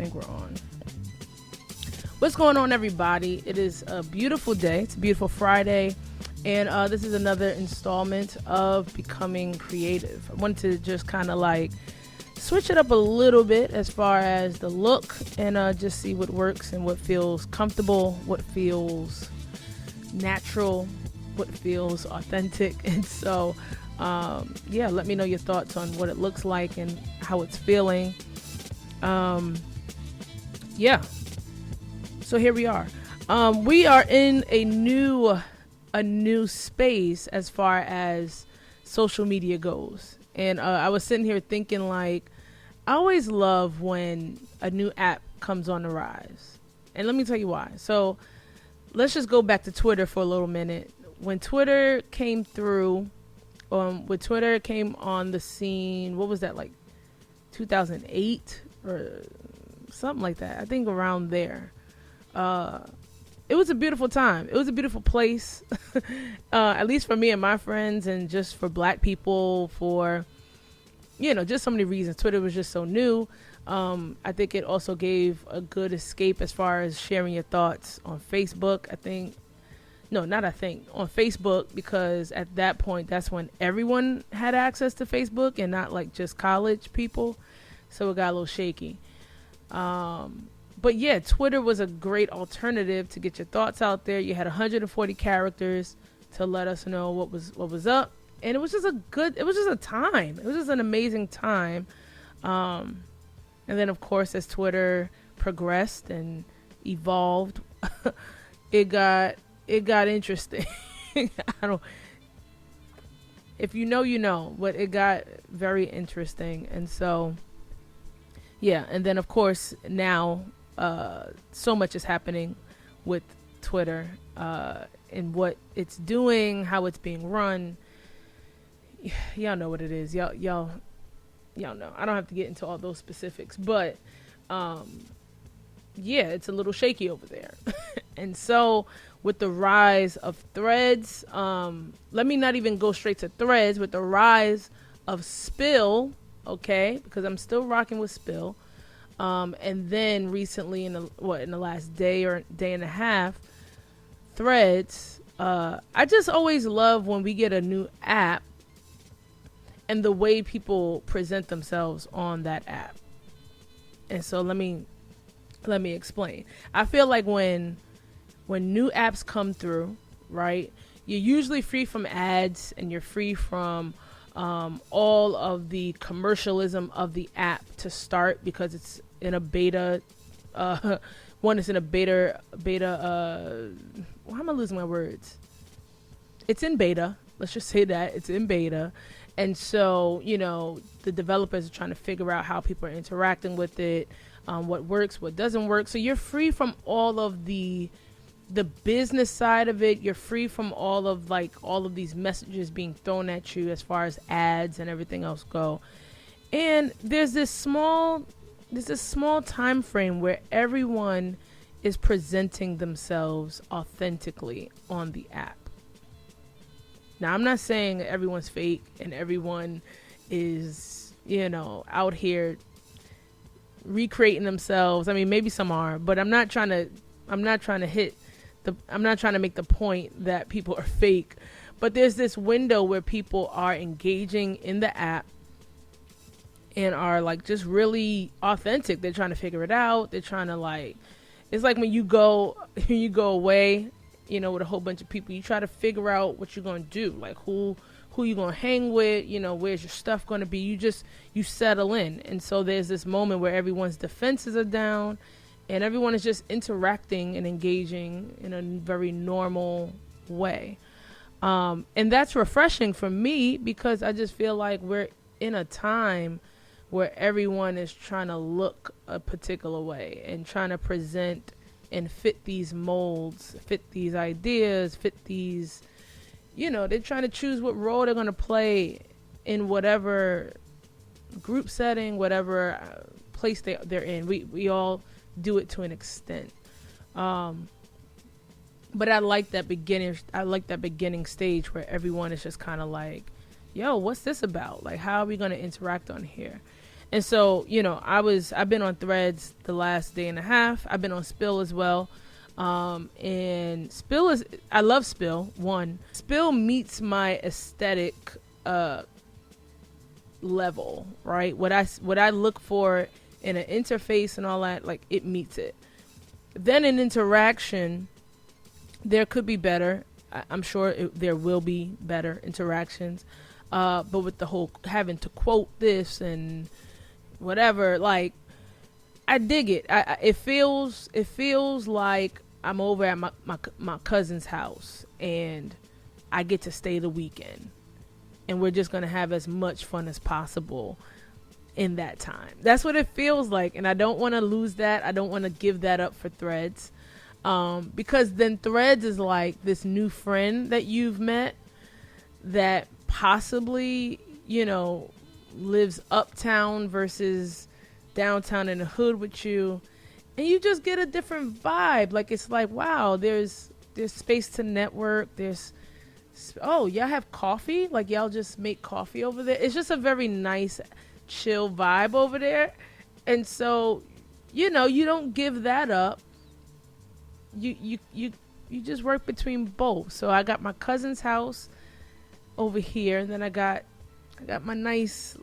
think we're on. What's going on, everybody? It is a beautiful day. It's a beautiful Friday. And this is another installment of Becoming Creative. I wanted to just kind of like switch it up a little bit as far as the look and just see what works and what feels comfortable, what feels natural, what feels authentic. And so, yeah, let me know your thoughts on what it looks like and how it's feeling. Yeah. So here we are. We are in a new space as far as social media goes. And I was sitting here thinking, like, I always love when a new app comes on the rise. And let me tell you why. So let's just go back to Twitter for a little minute. When Twitter came through, when Twitter came on the scene, what was that, like 2008 or something like that? I think around there. It was a beautiful time. It was a beautiful place, at least for me and my friends, and just for Black people, for, you know, just so many reasons. Twitter was just so new. I think it also gave a good escape as far as sharing your thoughts on Facebook. On Facebook, because at that point, that's when everyone had access to Facebook and not like just college people. So it got a little shaky. But yeah, Twitter was a great alternative to get your thoughts out there. You had 140 characters to let us know what was up. And it was just a time. It was just an amazing time. And then of course, as Twitter progressed and evolved, it got interesting. If you know, you know, but it got very interesting. And so, yeah. And then of course now, so much is happening with Twitter, and what it's doing, how it's being run. Y'all know what it is. Y'all know. I don't have to get into all those specifics, but yeah, it's a little shaky over there. And so with the rise of Threads, let me not even go straight to Threads. With the rise of Spill, okay, because I'm still rocking with Spill. And then recently in the last day or day and a half, Threads, I just always love when we get a new app and the way people present themselves on that app. And so let me explain. I feel like when new apps come through, right, you're usually free from ads and you're free from all of the commercialism of the app to start, because it's in a beta. One is in a beta. Why am I losing my words? It's in beta. Let's just say that it's in beta. And so, you know, the developers are trying to figure out how people are interacting with it, what works, what doesn't work. So you're free from all of the business side of it. You're free from all of these messages being thrown at you as far as ads and everything else go. And there's this small time frame where everyone is presenting themselves authentically on the app. Now, I'm not saying everyone's fake and everyone is, you know, out here recreating themselves. I mean, maybe some are, but I'm not trying to make the point that people are fake. But there's this window where people are engaging in the app and are like just really authentic. They're trying to figure it out. They're trying to, like, it's like when you go away, you know, with a whole bunch of people, you try to figure out what you're going to do, like who you going to hang with, you know, where's your stuff going to be. You settle in. And so there's this moment where everyone's defenses are down and everyone is just interacting and engaging in a very normal way. And that's refreshing for me, because I just feel like we're in a time where everyone is trying to look a particular way and trying to present and fit these molds, fit these ideas, fit these, you know, they're trying to choose what role they're going to play in whatever group setting, whatever place they're in. We all do it to an extent. But I like that beginning stage where everyone is just kind of like, yo, what's this about? Like, how are we going to interact on here? And so, I've been on Threads the last day and a half. I've been on Spill as well. And I love Spill. One, Spill meets my aesthetic level, right? What I look for in an interface and all that, like, it meets it. Then in interaction, there could be better. I'm sure there will be better interactions. But with the whole having to quote this and whatever, like, I dig it. It feels like I'm over at my cousin's house and I get to stay the weekend, and we're just gonna have as much fun as possible in that time. That's what it feels like, and I don't want to lose that. I don't want to give that up for Threads, because then Threads is like this new friend that you've met that possibly, lives uptown versus downtown in the hood with you, and you just get a different vibe. Like, it's like, wow, there's space to network. Y'all have coffee? Like, y'all just make coffee over there? It's just a very nice, chill vibe over there. And so, you don't give that up. You just work between both. So I got my cousin's house over here, and then I got my nice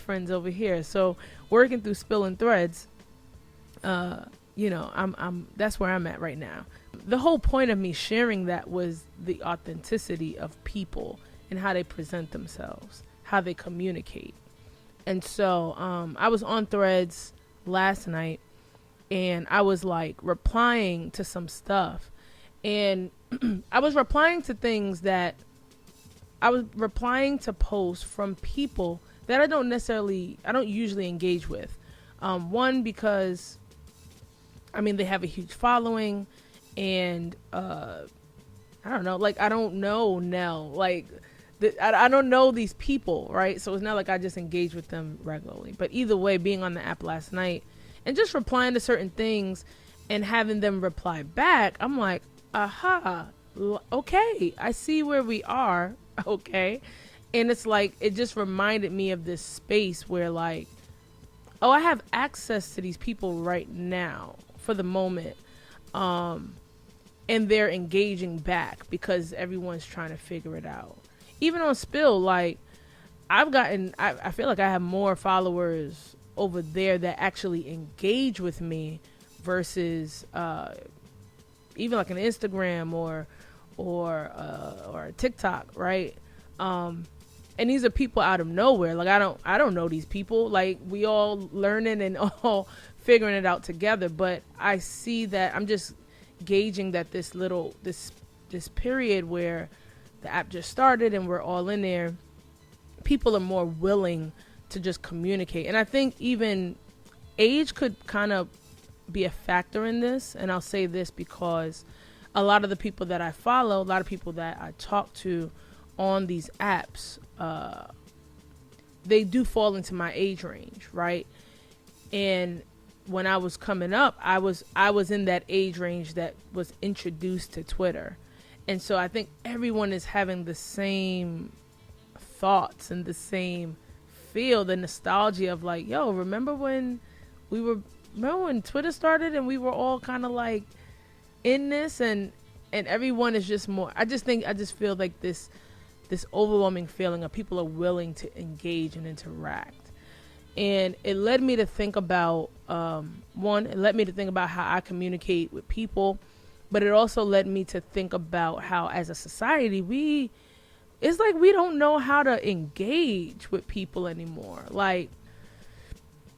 friends over here. So working through Spill and Threads, I'm that's where I'm at right now. The whole point of me sharing that was the authenticity of people and how they present themselves, how they communicate. And so I was on Threads last night, and I was like replying to some stuff, and I was replying to posts from people that I don't usually engage with. One, because they have a huge following, and I don't know, like, I don't know Nell, like, I don't know these people, right? So it's not like I just engage with them regularly. But either way, being on the app last night and just replying to certain things and having them reply back, I'm like, aha, okay, I see where we are, okay? And it's like, it just reminded me of this space where, like, oh, I have access to these people right now for the moment. And they're engaging back because everyone's trying to figure it out. Even on Spill, like, I feel like I have more followers over there that actually engage with me versus even like an Instagram or a TikTok, right? And these are people out of nowhere. Like, I don't know these people. Like, we all learning and all figuring it out together. But I see that I'm just gauging that this period where the app just started and we're all in there, people are more willing to just communicate. And I think even age could kind of be a factor in this. And I'll say this because a lot of the people that I follow, a lot of people that I talk to on these apps, they do fall into my age range, right? And when I was coming up, I was in that age range that was introduced to Twitter. And so I think everyone is having the same thoughts and the same feel, the nostalgia of like, yo, remember when Twitter started and we were all kind of like in this, and everyone is just more, I just feel like this overwhelming feeling of people are willing to engage and interact. And it led me to think about, how I communicate with people, but it also led me to think about how as a society, it's like we don't know how to engage with people anymore. Like,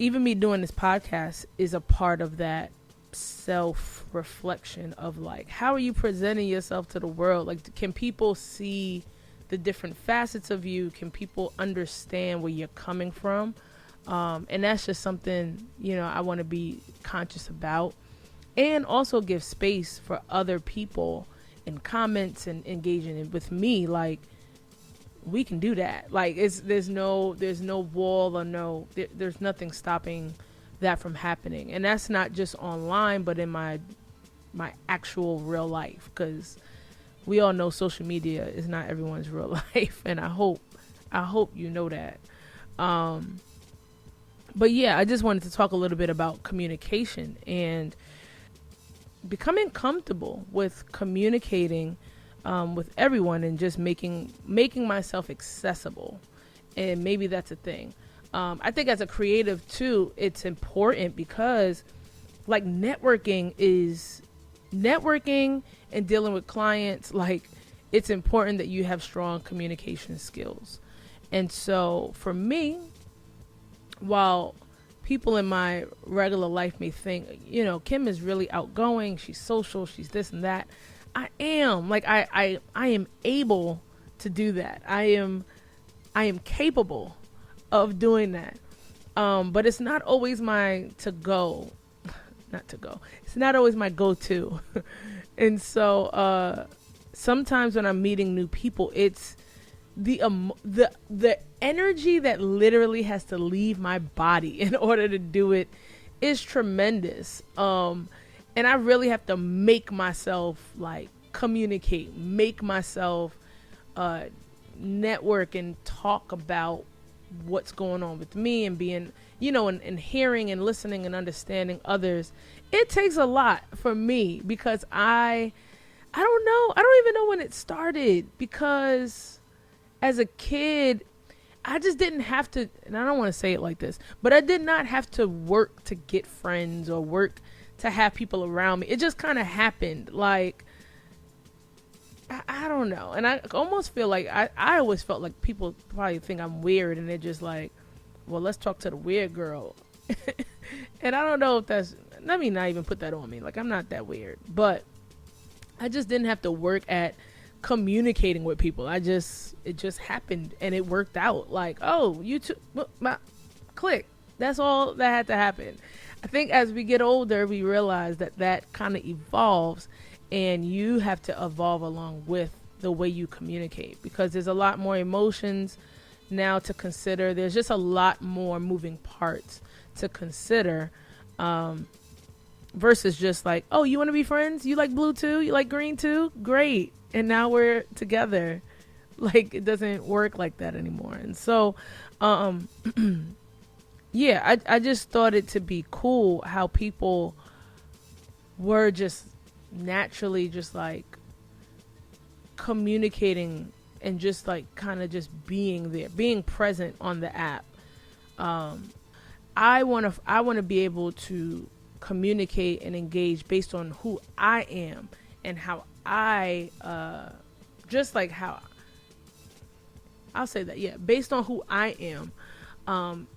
even me doing this podcast is a part of that self-reflection of like, how are you presenting yourself to the world? Like, can people see the different facets of you? Can people understand where you're coming from? And that's just something, I want to be conscious about, and also give space for other people in comments and engaging with me. Like, we can do that. Like, there's no wall or there's nothing stopping that from happening. And that's not just online, but in my actual real life, because we all know social media is not everyone's real life. And I hope you know that. But yeah, I just wanted to talk a little bit about communication and becoming comfortable with communicating with everyone, and just making myself accessible. And maybe that's a thing. I think as a creative too, it's important because like networking and dealing with clients, like it's important that you have strong communication skills. And so for me, while people in my regular life may think, Kim is really outgoing, she's social, she's this and that, I am. Like I am able to do that. I am capable of doing that. But it's not always my It's not always my go-to. And so sometimes when I'm meeting new people, it's the energy that literally has to leave my body in order to do it is tremendous. And I really have to make myself like communicate, make myself network and talk about what's going on with me, and being, and hearing and listening and understanding others. It takes a lot for me because I don't know. I don't even know when it started, because as a kid, I just didn't have to, and I don't want to say it like this, but I did not have to work to get friends or work to have people around me. It just kind of happened. Like, I don't know. And I almost feel like I always felt like people probably think I'm weird, and they're just like, well, let's talk to the weird girl. And I don't know if let me not even put that on me. Like, I'm not that weird, but I just didn't have to work at communicating with people. It just happened, and it worked out. Like, oh, you two, click. That's all that had to happen. I think as we get older, we realize that kind of evolves, and you have to evolve along with the way you communicate, because there's a lot more emotions now to consider. There's just a lot more moving parts to consider, versus just like, oh, you want to be friends? You like blue too? You like green too? Great. And now we're together. Like, it doesn't work like that anymore. And so, yeah, I just thought it to be cool how people were just naturally just like communicating and just like kind of just being there, being present on the app. I want to be able to communicate and engage based on who I am and how I just like how I'll say that, yeah, based on who I am,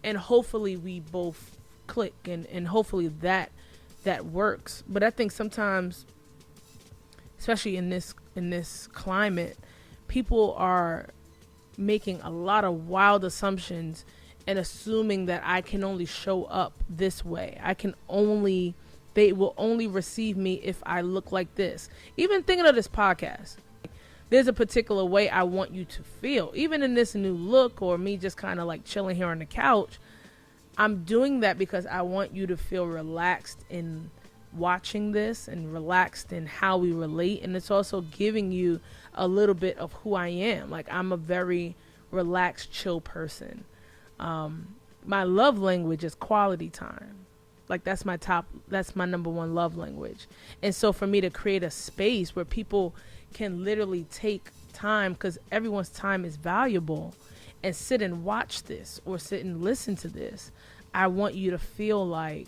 and hopefully we both click, and hopefully that works. But I think sometimes, especially in this climate, people are making a lot of wild assumptions and assuming that I can only show up this way. They will only receive me if I look like this. Even thinking of this podcast, there's a particular way I want you to feel. Even in this new look, or me just kind of like chilling here on the couch, I'm doing that because I want you to feel relaxed in watching this and relaxed in how we relate. And it's also giving you a little bit of who I am. Like, I'm a very relaxed, chill person. My love language is quality time. Like, that's my number one love language. And so for me to create a space where people can literally take time, because everyone's time is valuable, and sit and watch this or sit and listen to this, I want you to feel like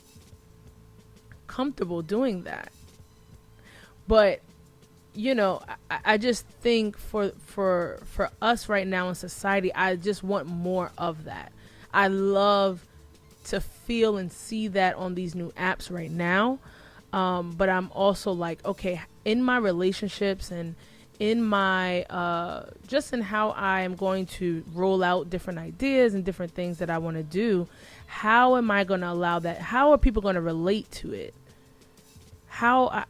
comfortable doing that. But I just think for us right now in society, I just want more of that. I love to feel and see that on these new apps right now. But I'm also like, okay, in my relationships and in my, just in how I am going to roll out different ideas and different things that I want to do, how am I going to allow that? How are people going to relate to it? How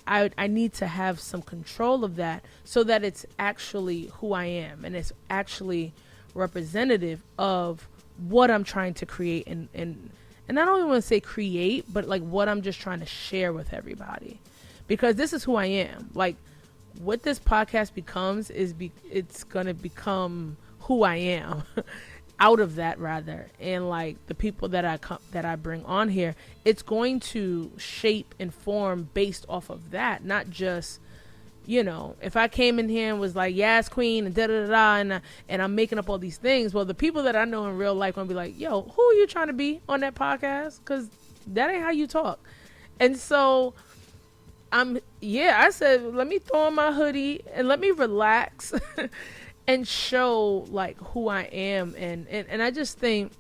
I need to have some control of that, so that it's actually who I am, and it's actually representative of what I'm trying to create, and I don't even want to say create, but like what I'm just trying to share with everybody, because this is who I am. Like, what this podcast becomes it's going to become who I am. out of that rather, and like the people that I bring on here, it's going to shape and form based off of that, not just, you know, if I came in here and was like, yes, queen, and da da da da, and I'm making up all these things, well, the people that I know in real life gonna be like, yo, who are you trying to be on that podcast? Because that ain't how you talk. And so I said, let me throw on my hoodie and let me relax and show like who I am. And I just think,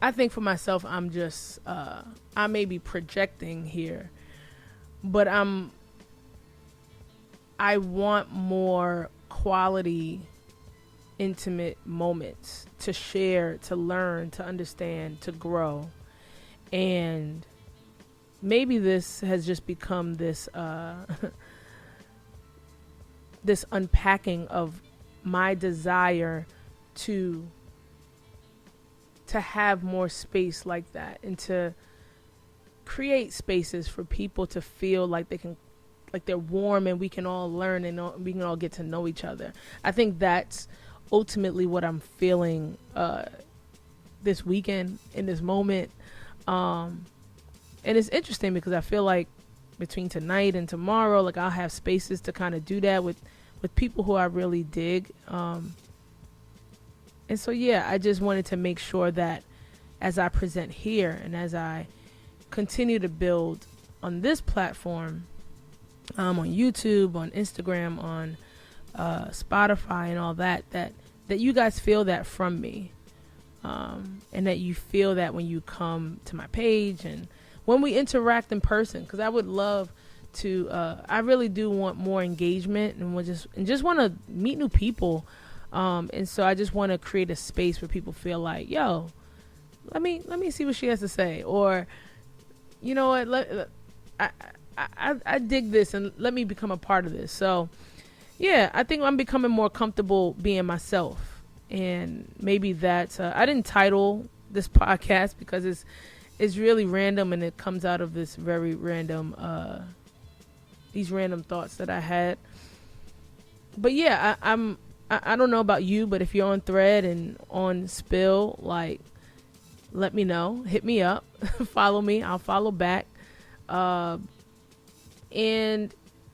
for myself, I'm just, I may be projecting here, but I want more quality, intimate moments to share, to learn, to understand, to grow. And maybe this has just become this this unpacking of my desire to have more space like that, and to create spaces for people to feel like they can, like they're warm, and we can all learn, and we can all get to know each other. I think that's ultimately what I'm feeling this weekend, in this moment. And it's interesting because I feel like between tonight and tomorrow, like I'll have spaces to kind of do that with people who I really dig. And so, yeah, I just wanted to make sure that as I present here and as I continue to build on this platform, on YouTube, on Instagram, on Spotify and all that you guys feel that from me. And that you feel that when you come to my page and when we interact in person, because I would love to, I really do want more engagement, and just want to meet new people. And so I just want to create a space where people feel like, yo, let me see what she has to say, or, you know what, I dig this, and let me become a part of this. So yeah, I think I'm becoming more comfortable being myself. And maybe that's, I didn't title this podcast because it's really random, and it comes out of this very random, these random thoughts that I had. But yeah, I don't know about you, but if you're on Thread and on Spill, like, let me know, hit me up, follow me, I'll follow back. And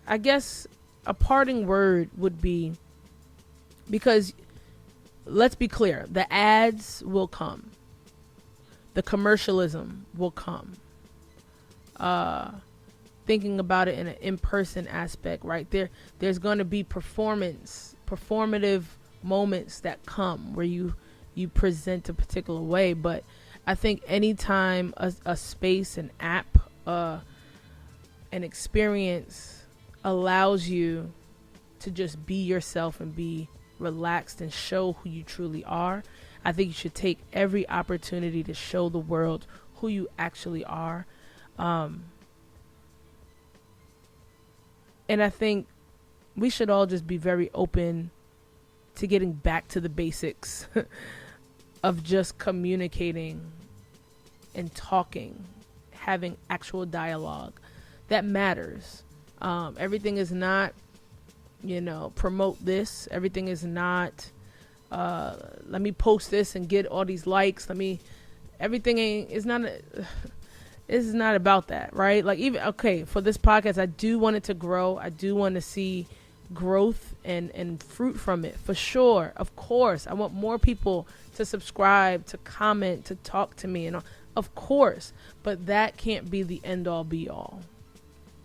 I guess a parting word would be, because let's be clear, the ads will come. The commercialism will come. Thinking about it in an in-person aspect, right? There's going to be performative moments that come where you present a particular way. But I think anytime a space, an app, an experience allows you to just be yourself and be relaxed and show who you truly are, I think you should take every opportunity to show the world who you actually are. And I think we should all just be very open to getting back to the basics of just communicating and talking, having actual dialogue. That matters. Everything is not, promote this. Everything is not, let me post this and get all these likes. It's not about that, right? Like, even, okay, for this podcast, I do want it to grow. I do want to see growth and fruit from it, for sure. Of course, I want more people to subscribe, to comment, to talk to me, and of course, but that can't be the end all be all.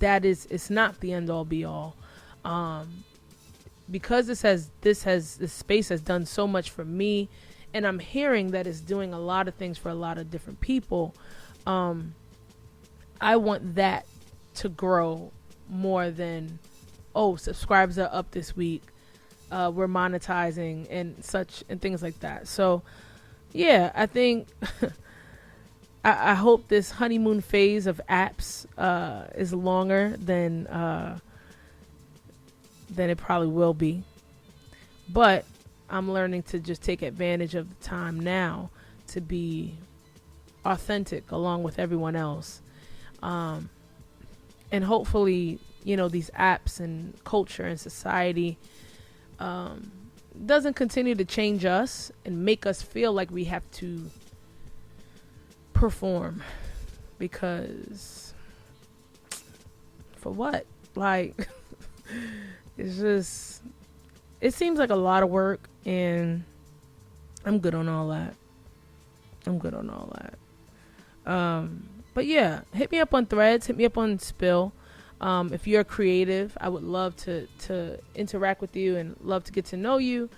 It's not the end all be all. Because this space has done so much for me, and I'm hearing that it's doing a lot of things for a lot of different people. I want that to grow more than, subscribers are up this week, we're monetizing and such and things like that. So yeah, I think I hope this honeymoon phase of apps is longer than it probably will be. But I'm learning to just take advantage of the time now to be authentic along with everyone else. And hopefully, these apps and culture and society, doesn't continue to change us and make us feel like we have to perform, because for what? Like, it seems like a lot of work, and I'm good on all that. But yeah, hit me up on Threads, hit me up on Spill. If you're creative, I would love to interact with you and love to get to know you.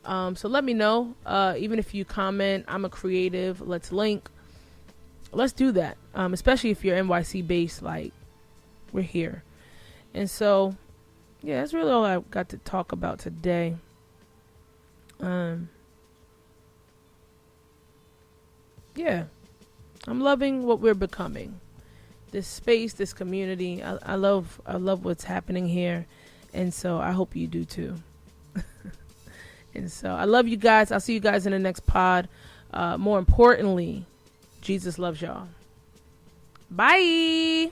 So let me know. Even if you comment, I'm a creative, let's link. Let's do that. Especially if you're NYC based, like, we're here. And so, yeah, that's really all I got to talk about today. Yeah, I'm loving what we're becoming. This space, this community. I love what's happening here. And so I hope you do too. And so I love you guys. I'll see you guys in the next pod. More importantly, Jesus loves y'all. Bye.